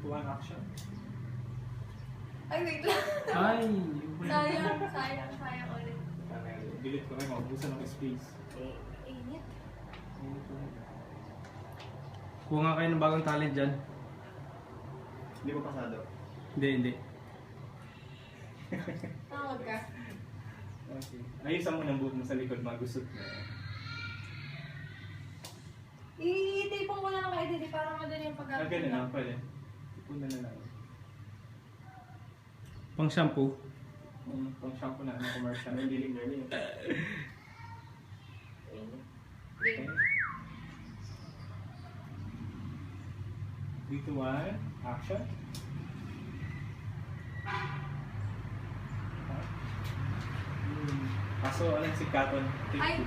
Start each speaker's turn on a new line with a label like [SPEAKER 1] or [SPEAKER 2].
[SPEAKER 1] 1 action.
[SPEAKER 2] Ay, wait lang.
[SPEAKER 3] Ay, yung
[SPEAKER 2] Sayang ulit.
[SPEAKER 1] Delete ko kayo, maubusan ng space.
[SPEAKER 2] Init.
[SPEAKER 3] kuha nga kayo ng bagong talent dyan.
[SPEAKER 4] Hindi ko pasado.
[SPEAKER 3] Hindi.
[SPEAKER 2] Tawag ka.
[SPEAKER 1] Okay. Ayusan mo ng buhok mo sa likod, magusot na.
[SPEAKER 2] I-tapong ko lang kay Didi para madali yung pag-upload.
[SPEAKER 1] Ganun na, pwede. Ipuna na lang.
[SPEAKER 3] Pang shampoo.
[SPEAKER 1] Pang shampoo na, commercial.
[SPEAKER 4] Ang dilim na rin.
[SPEAKER 1] Okay. 3, 2, 1, action. Kaso, alam si Katon.
[SPEAKER 2] Ay,